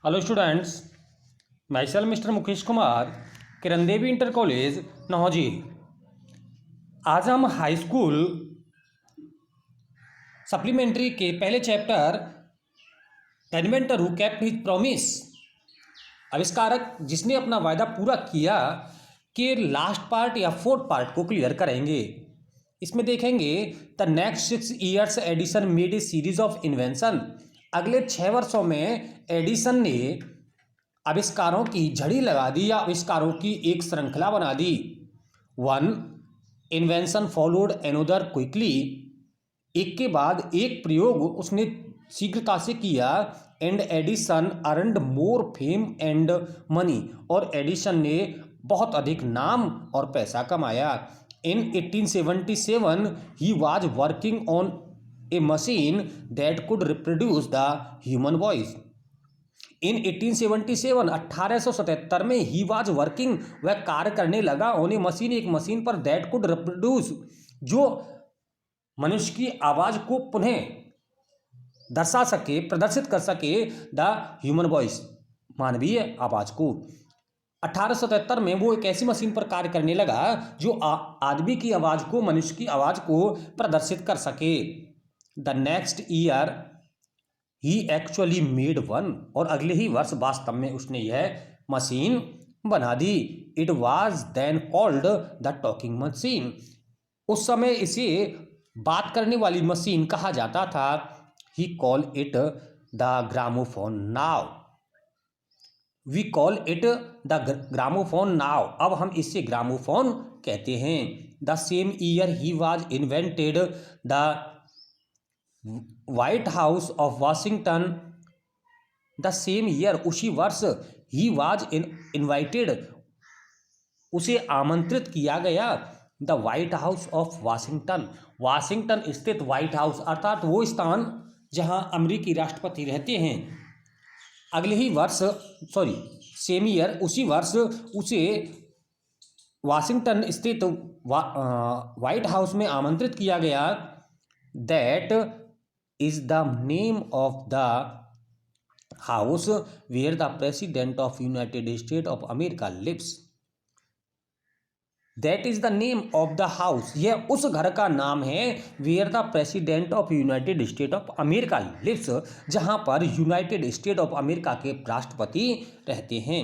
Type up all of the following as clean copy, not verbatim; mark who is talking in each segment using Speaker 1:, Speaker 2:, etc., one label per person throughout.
Speaker 1: Hello students, myself mister Mukesh Kumar, Kiran Devi inter college Naujhil. आज हम high school supplementary के पहले chapter the inventor who kept his promise, आविष्कारक जिसने अपना वायदा पूरा किया, के लास्ट पार्ट या फोर्थ पार्ट को क्लियर करेंगे। इसमें देखेंगे the next 6 years Edison made a series of invention. अगले 6 वर्षों में एडिसन ने आविष्कारों की झड़ी लगा दी या आविष्कारों की एक श्रृंखला बना दी। One invention followed another quickly, एक के बाद एक प्रयोग उसने शीघ्रता से किया। And Edison earned more fame and money, और एडिसन ने बहुत अधिक नाम और पैसा कमाया। In 1877 he was working on a machine that could reproduce the human voice. In 1877 1877 में ही वाज वर्किंग, वह कार्य करने लगा, ऑन ए मशीन, एक मशीन पर, दैट कुड रिप्रोड्यूस, जो मनुष्य की आवाज को पुनः दर्शा सके, प्रदर्शित कर सके, द ह्यूमन वॉइस, मानवीय आवाज को। 1877 में वो एक ऐसी मशीन पर कार्य करने लगा जो आदमी की आवाज को, मनुष्य की आवाज को प्रदर्शित कर सके। The next year he actually made one, और अगले ही वर्ष वास्तव में उसने यह मशीन बना दी। It was then called the talking machine. उस समय इसे बात करने वाली मशीन कहा जाता था। He call it the gramophone now, we call it the gramophone now, अब हम इसे ग्रामोफोन कहते हैं। The same year he was invented the White House of Washington. The same year, उसी वर्ष, ही वाज इन्वाइटेड, उसे आमंत्रित किया गया, the White House of Washington, Washington स्थित व्हाइट हाउस, अर्थात वो स्थान जहां अमेरिकी राष्ट्रपति रहते हैं। अगले ही वर्ष, सेम ईयर, उसी वर्ष उसे वाशिंगटन स्थित व्हाइट हाउस में आमंत्रित किया गया। That is the name of the house where the president of United States of America lives. That is the name of the house, यह उस घर का नाम है, where the president of United States of America lives, जहाँ पर United state of America के राष्ट्रपति रहते हैं।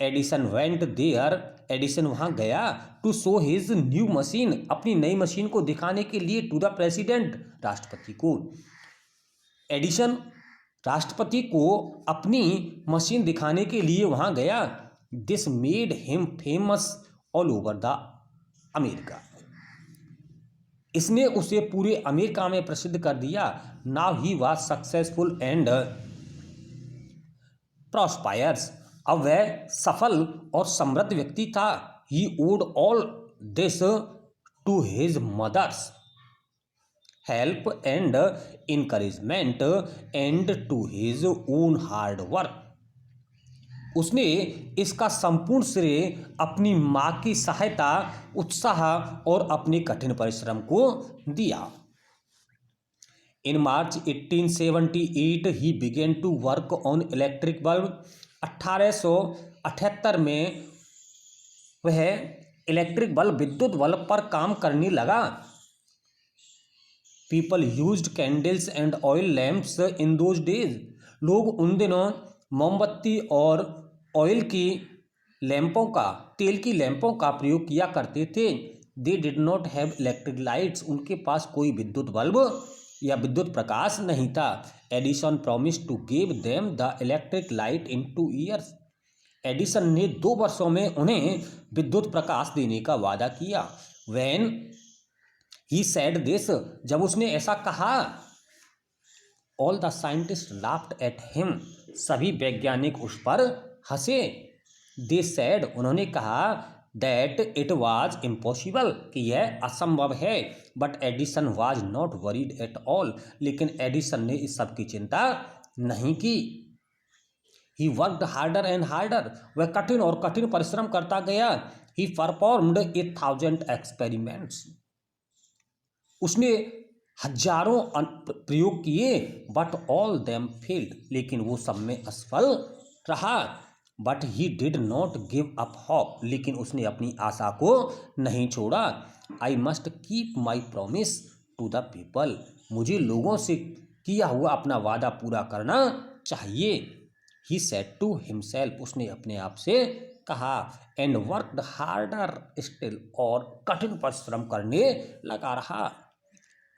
Speaker 1: एडिसन वेंट देयर, एडिसन वहाँ गया, to show his new machine, अपनी नई मशीन को दिखाने के लिए, टू द प्रेसिडेंट, राष्ट्रपति को। एडिसन राष्ट्रपति को अपनी मशीन दिखाने के लिए वहां गया। This made him famous all over the America, इसने उसे पूरे अमेरिका में प्रसिद्ध कर दिया। Now he was successful and prosperous, अब वह सफल और समृद्ध व्यक्ति था। He owed all this to his mother's help and encouragement and to his own hard work, उसने इसका संपूर्ण श्रेय अपनी माँ की सहायता, उत्साह और अपने कठिन परिश्रम को दिया। In March 1878 he began to work on electric bulb, 1878 में वह इलेक्ट्रिक बल्ब, विद्युत बल्ब पर काम करने लगा। People used candles and oil lamps in those days, लोग उन दिनों मोमबत्ती और ऑयल की लैंपों का, तेल की लैंपों का प्रयोग किया करते थे। They did not have electric lights, उनके पास कोई विद्युत बल्ब या विद्युत प्रकाश नहीं था। Edison promise to give them the electric light in 2 years, Edison ने 2 वर्षों में उन्हें विद्युत प्रकाश देने का वादा किया। व्हेन ही सेड दिस, जब उसने ऐसा कहा, all the scientist laughed at him, सभी वैज्ञानिक उस पर हंसे। दे सेड, उन्होंने कहा, दैट इट वाज इम्पॉसिबल, कि यह असंभव है। But Edison was not worried at all, लेकिन एडिसन ने इस सब की चिंता नहीं की। He worked harder and harder, वह कठिन और कठिन परिश्रम करता गया। ही परफॉर्म्ड 1000 एक्सपेरिमेंट्स, उसने हजारों प्रयोग किए। बट ऑल देम फेल्ड, लेकिन वो सब में असफल रहा, but he did not give up hope, लेकिन उसने अपनी आशा को नहीं छोड़ा। I must keep my promise to the people, मुझे लोगों से किया हुआ अपना वादा पूरा करना चाहिए। ही सेड टू हिमसेल्फ, उसने अपने आप से कहा। एंड वर्कड हार्डर स्टिल, और कठिन परिश्रम करने लगा रहा।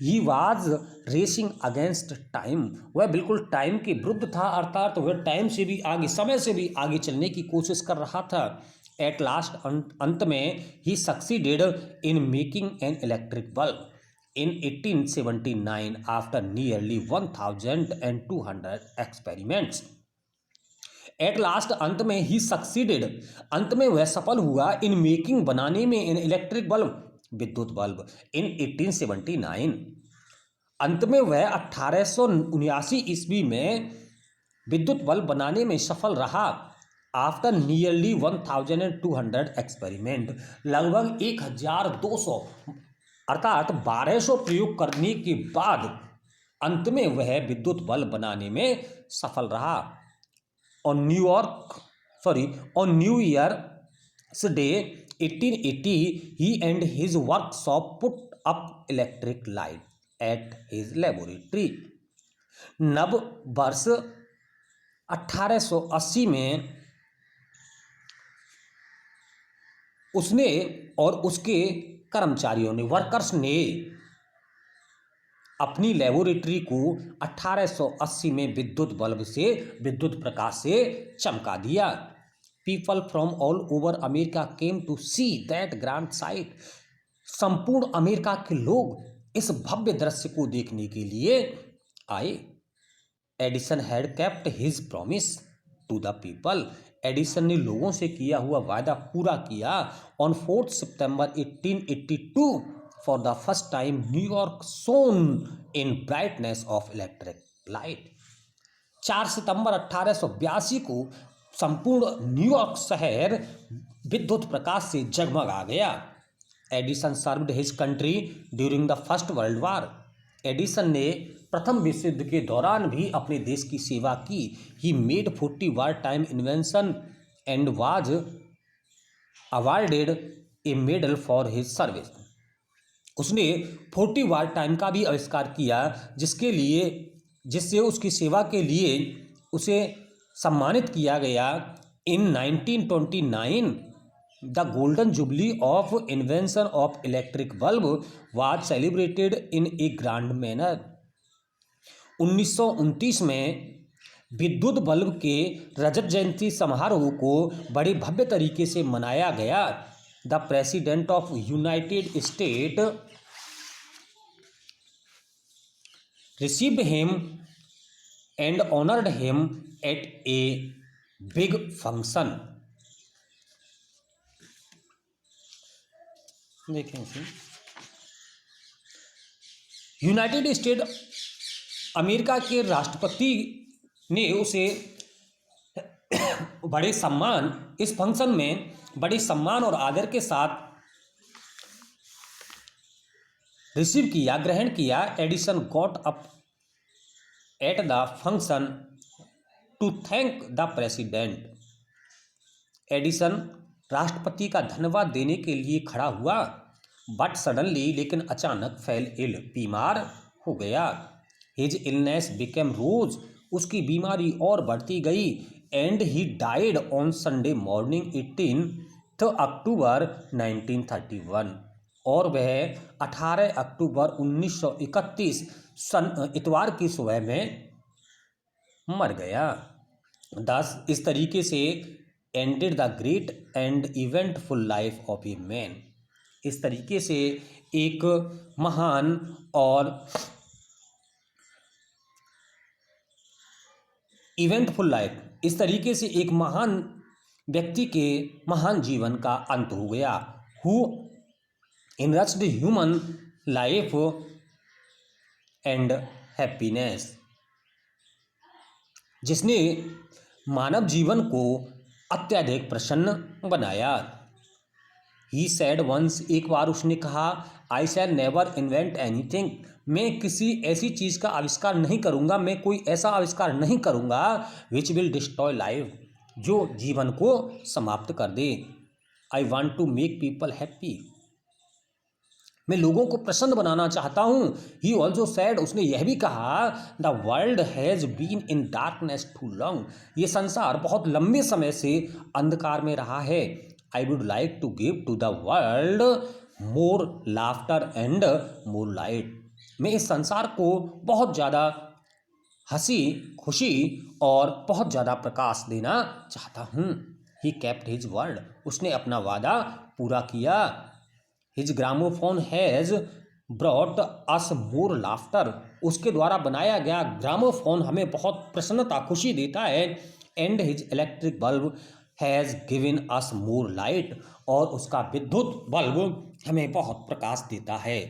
Speaker 1: He was racing against time, वह बिल्कुल टाइम के विरुद्ध था, अर्थात वह टाइम से भी आगे, समय से भी आगे चलने की कोशिश कर रहा था। एट लास्ट, अंत में he succeeded in making an electric bulb in 1879 after nearly 1200 experiments. At last, अंत में ही सक्सीडेड, अंत में वह सफल हुआ, इन मेकिंग, बनाने में, इन इलेक्ट्रिक बल्ब, विद्युत बल्ब, इन 1879, अंत में वह 1879 ईस्वी में विद्युत बल्ब बनाने में सफल रहा। आफ्टर नियरली 1200 एक्सपेरिमेंट, लगभग 1200 अर्थात 1200 प्रयोग करने के बाद अंत में वह विद्युत बल्ब बनाने में सफल रहा। On new years day 1880 he and his workshop put up electric light at his laboratory. नव वर्ष 1880 में उसने और उसके कर्मचारियों ने, वर्कर्स ने, अपनी लेबोरेटरी को 1880 में विद्युत बल्ब से, विद्युत प्रकाश से चमका दिया। People from all over America came to see that grand sight, संपूर्ण अमेरिका के लोग इस भव्य दृश्य को देखने के लिए आए। Edison had kept his promise to the people, Edison ने लोगों से किया हुआ वायदा पूरा किया। On 4 September 1882 for the first time New York shone in brightness of electric light. 4 सितंबर 1882 को संपूर्ण न्यूयॉर्क शहर विद्युत प्रकाश से जगमगा गया। Edison served his country during the first world war, Edison ने प्रथम विश्व युद्ध के दौरान भी अपने देश की सेवा की। He made 40 war time invention and was awarded A medal for his service, उसने 40 वार टाइम का भी आविष्कार किया, जिससे उसकी सेवा के लिए उसे सम्मानित किया गया। इन 1929 the golden jubilee of invention of electric bulb was celebrated in A grand manner. 1929 में विद्युत बल्ब के रजत जयंती समारोह को बड़े भव्य तरीके से मनाया गया। The president of United state received him and honoured him at a big function. देखें इसे, यूनाइटेड स्टेट अमेरिका के राष्ट्रपति ने उसे बड़े सम्मान, इस फंक्शन में बड़े सम्मान और आदर के साथ रिसीव किया, ग्रहण किया। Edison got up at the function to thank the president, Edison राष्ट्रपति का धन्यवाद देने के लिए खड़ा हुआ। बट सडनली, लेकिन अचानक, फेल इल, बीमार हो गया। हिज इलनेस बिकेम रोज, उसकी बीमारी और बढ़ती गई। And he died on Sunday morning 18 अक्टूबर 1931, और वह 18 अक्टूबर 1931 इतवार की सुबह में मर गया। दस, इस तरीके से ended the great and eventful life of a man, इस तरीके से एक महान और इवेंटफुल लाइफ, इस तरीके से एक महान व्यक्ति के महान जीवन का अंत हो गया। Who enriched human life and happiness, जिसने मानव जीवन को अत्यधिक प्रसन्न बनाया। ही सैड वंस, एक बार उसने कहा, आई शैल नेवर इन्वेंट एनीथिंग, मैं किसी ऐसी चीज़ का आविष्कार नहीं करूँगा, मैं कोई ऐसा आविष्कार नहीं करूँगा विच विल डिस्ट्रॉय लाइफ, जो जीवन को समाप्त कर दे। I want to make people happy, मैं लोगों को प्रसन्न बनाना चाहता हूँ। ही ऑल्सो सैड, उसने यह भी कहा, the world has been in darkness too long, ये संसार बहुत लंबे समय से अंधकार में रहा है। I would like to give to the world more laughter and more light, मैं इस संसार को बहुत ज़्यादा हंसी खुशी और बहुत ज़्यादा प्रकाश देना चाहता हूँ। ही केप्ट हिज वर्ड, उसने अपना वादा पूरा किया। His gramophone has brought us more laughter, उसके द्वारा बनाया गया ग्रामोफोन हमें बहुत प्रसन्नता खुशी देता है। And his electric bulb has given us more light, और उसका विद्युत बल्ब हमें बहुत प्रकाश देता है।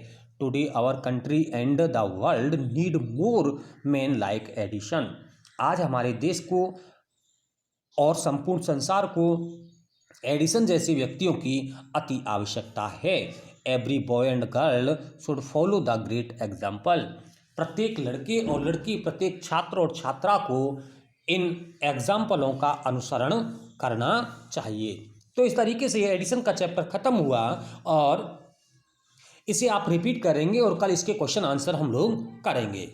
Speaker 1: Today our country and the world need more man like Edison, आज हमारे देश को और संपूर्ण संसार को एडिसन जैसे व्यक्तियों की अति आवश्यकता है। Every boy and girl should follow the great example, प्रत्येक लड़के और लड़की, प्रत्येक छात्र और छात्रा को इन एग्जाम्पलों का अनुसरण करना चाहिए। तो इस तरीके से ये एडिसन का चैप्टर खत्म हुआ, और इसे आप रिपीट करेंगे और कल इसके क्वेश्चन आंसर हम लोग करेंगे।